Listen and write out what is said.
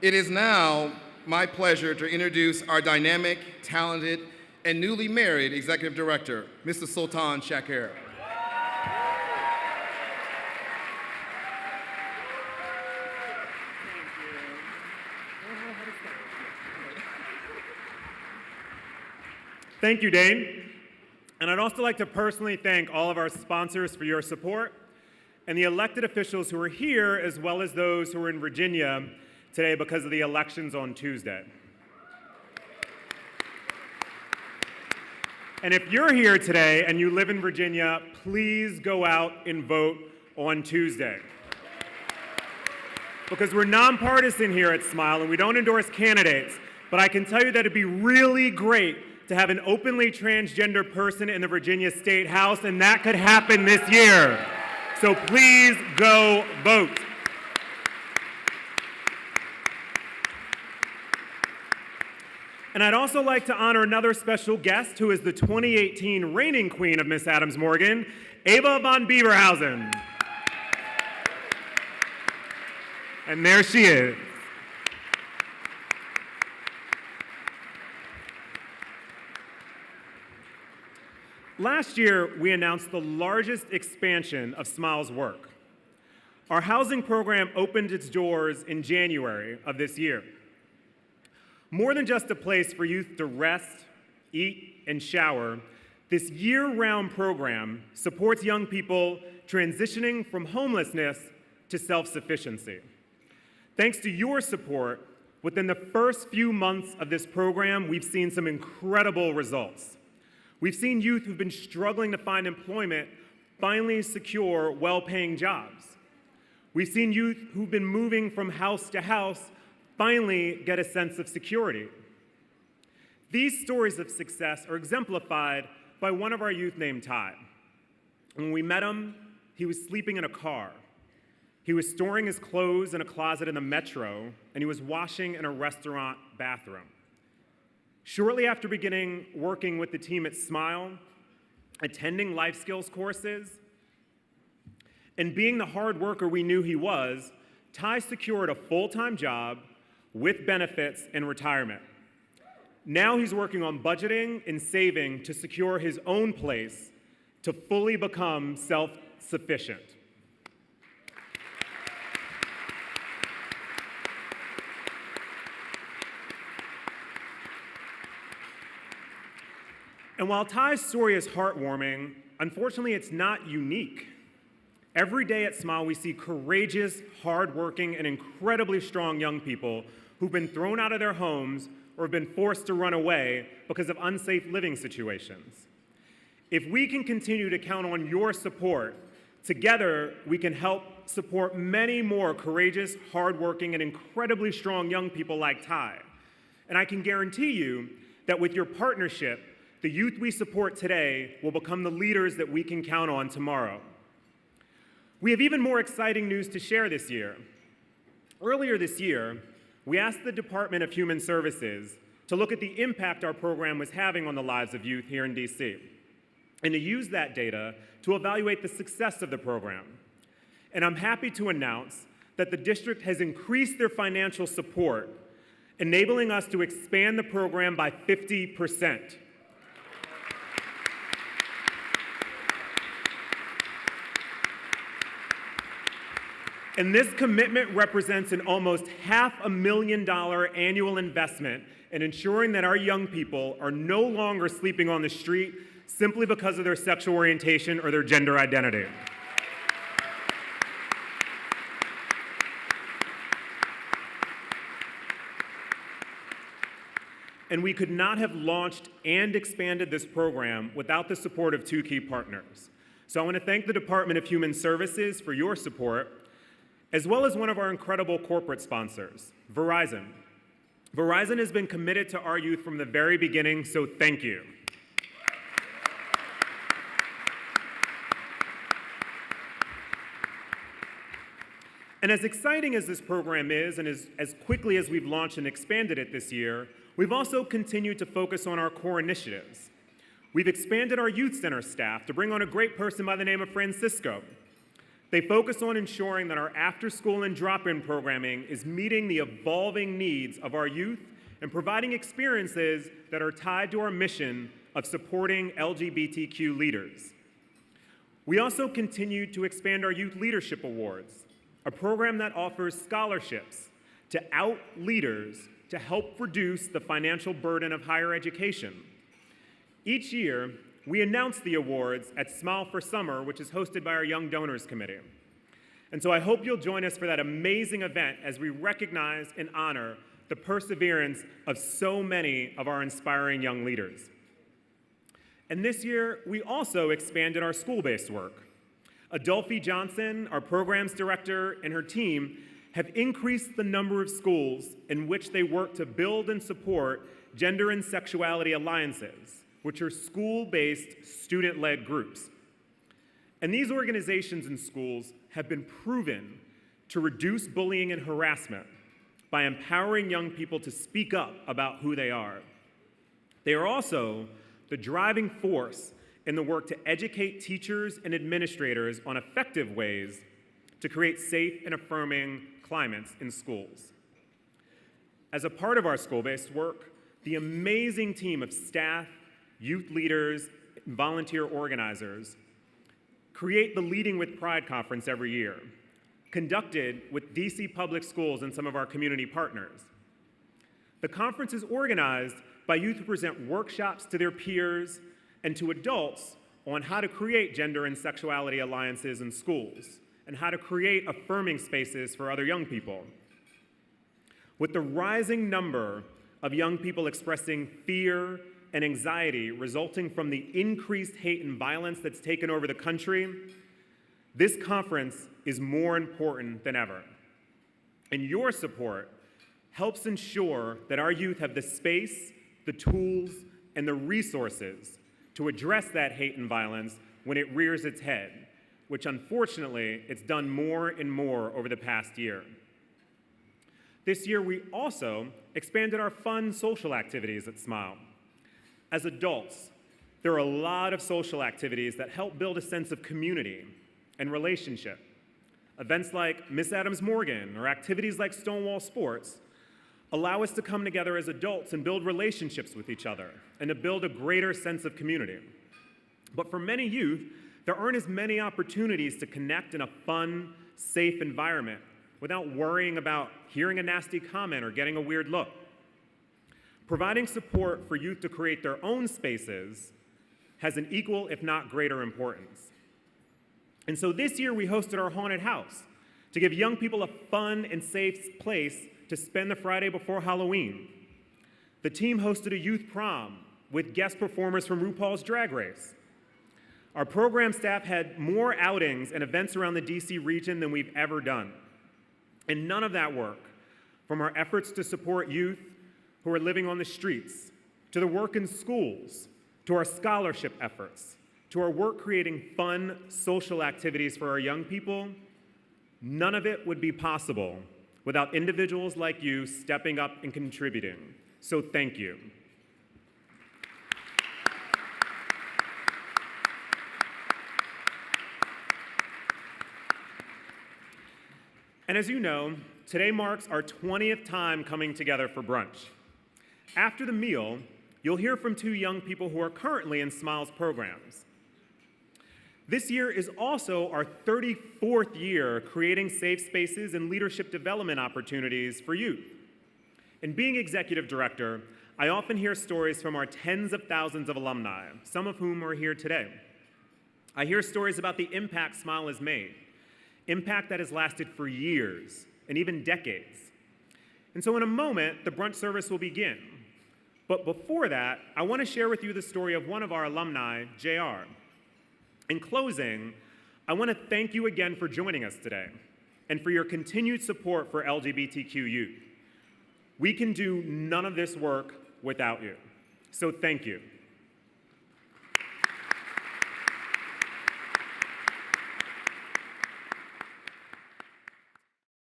It is now my pleasure to introduce our dynamic, talented, and newly married Executive Director, Mr. Sultan Shakir. Thank you, Dane. And I'd also like to personally thank all of our sponsors for your support and the elected officials who are here, as well as those who are in Virginia today because of the elections on Tuesday. And if you're here today and you live in Virginia, please go out and vote on Tuesday. Because we're nonpartisan here at SMYAL and we don't endorse candidates, but I can tell you that it'd be really great to have an openly transgender person in the Virginia State House, and that could happen this year. So please go vote. And I'd also like to honor another special guest who is the 2018 reigning queen of Miss Adams Morgan, Ava von Beaverhausen. And there she is. Last year, we announced the largest expansion of SMYAL's work. Our housing program opened its doors in January of this year. More than just a place for youth to rest, eat, and shower, this year-round program supports young people transitioning from homelessness to self-sufficiency. Thanks to your support, within the first few months of this program, we've seen some incredible results. We've seen youth who've been struggling to find employment finally secure well-paying jobs. We've seen youth who've been moving from house to house finally get a sense of security. These stories of success are exemplified by one of our youth named Ty. When we met him, he was sleeping in a car. He was storing his clothes in a closet in the metro, and he was washing in a restaurant bathroom. Shortly after beginning working with the team at SMYAL, attending life skills courses, and being the hard worker we knew he was, Ty secured a full-time job with benefits and retirement. Now he's working on budgeting and saving to secure his own place to fully become self-sufficient. And while Ty's story is heartwarming, unfortunately it's not unique. Every day at SMYAL we see courageous, hardworking, and incredibly strong young people who've been thrown out of their homes or have been forced to run away because of unsafe living situations. If we can continue to count on your support, together we can help support many more courageous, hardworking, and incredibly strong young people like Ty. And I can guarantee you that with your partnership, the youth we support today will become the leaders that we can count on tomorrow. We have even more exciting news to share this year. Earlier this year, we asked the Department of Human Services to look at the impact our program was having on the lives of youth here in DC, and to use that data to evaluate the success of the program. And I'm happy to announce that the district has increased their financial support, enabling us to expand the program by 50%. And this commitment represents an almost $500,000 annual investment in ensuring that our young people are no longer sleeping on the street simply because of their sexual orientation or their gender identity. And we could not have launched and expanded this program without the support of two key partners. So I want to thank the Department of Human Services for your support, as well as one of our incredible corporate sponsors, Verizon. Verizon has been committed to our youth from the very beginning, so thank you. And as exciting as this program is, and as quickly as we've launched and expanded it this year, we've also continued to focus on our core initiatives. We've expanded our youth center staff to bring on a great person by the name of Francisco. They focus on ensuring that our after-school and drop-in programming is meeting the evolving needs of our youth and providing experiences that are tied to our mission of supporting LGBTQ leaders. We also continue to expand our Youth Leadership Awards, a program that offers scholarships to out leaders to help reduce the financial burden of higher education. Each year, we announce the awards at Smile for Summer, which is hosted by our Young Donors Committee. And so I hope you'll join us for that amazing event as we recognize and honor the perseverance of so many of our inspiring young leaders. And this year, we also expanded our school-based work. Adolphe Johnson, our programs director, and her team have increased the number of schools in which they work to build and support gender and sexuality alliances, which are school-based, student-led groups. And these organizations and schools have been proven to reduce bullying and harassment by empowering young people to speak up about who they are. They are also the driving force in the work to educate teachers and administrators on effective ways to create safe and affirming climates in schools. As a part of our school-based work, the amazing team of staff, youth leaders, and volunteer organizers create the Leading with Pride conference every year, conducted with DC Public Schools and some of our community partners. The conference is organized by youth who present workshops to their peers and to adults on how to create gender and sexuality alliances in schools and how to create affirming spaces for other young people. With the rising number of young people expressing fear and anxiety resulting from the increased hate and violence that's taken over the country, this conference is more important than ever. And your support helps ensure that our youth have the space, the tools, and the resources to address that hate and violence when it rears its head, which unfortunately it's done more and more over the past year. This year, we also expanded our fun social activities at SMYAL. As adults, there are a lot of social activities that help build a sense of community and relationship. Events like Miss Adams Morgan or activities like Stonewall Sports allow us to come together as adults and build relationships with each other and to build a greater sense of community. But for many youth, there aren't as many opportunities to connect in a fun, safe environment without worrying about hearing a nasty comment or getting a weird look. Providing support for youth to create their own spaces has an equal, if not greater, importance. And so this year we hosted our haunted house to give young people a fun and safe place to spend the Friday before Halloween. The team hosted a youth prom with guest performers from RuPaul's Drag Race. Our program staff had more outings and events around the DC region than we've ever done. And none of that work, from our efforts to support youth who are living on the streets, to the work in schools, to our scholarship efforts, to our work creating fun social activities for our young people, none of it would be possible without individuals like you stepping up and contributing. So thank you. And as you know, today marks our 20th time coming together for brunch. After the meal, you'll hear from two young people who are currently in SMYAL's programs. This year is also our 34th year creating safe spaces and leadership development opportunities for youth. And being executive director, I often hear stories from our tens of thousands of alumni, some of whom are here today. I hear stories about the impact SMYAL has made, impact that has lasted for years and even decades. And so in a moment, the brunch service will begin. But before that, I want to share with you the story of one of our alumni, JR. In closing, I want to thank you again for joining us today and for your continued support for LGBTQ youth. We can do none of this work without you. So thank you.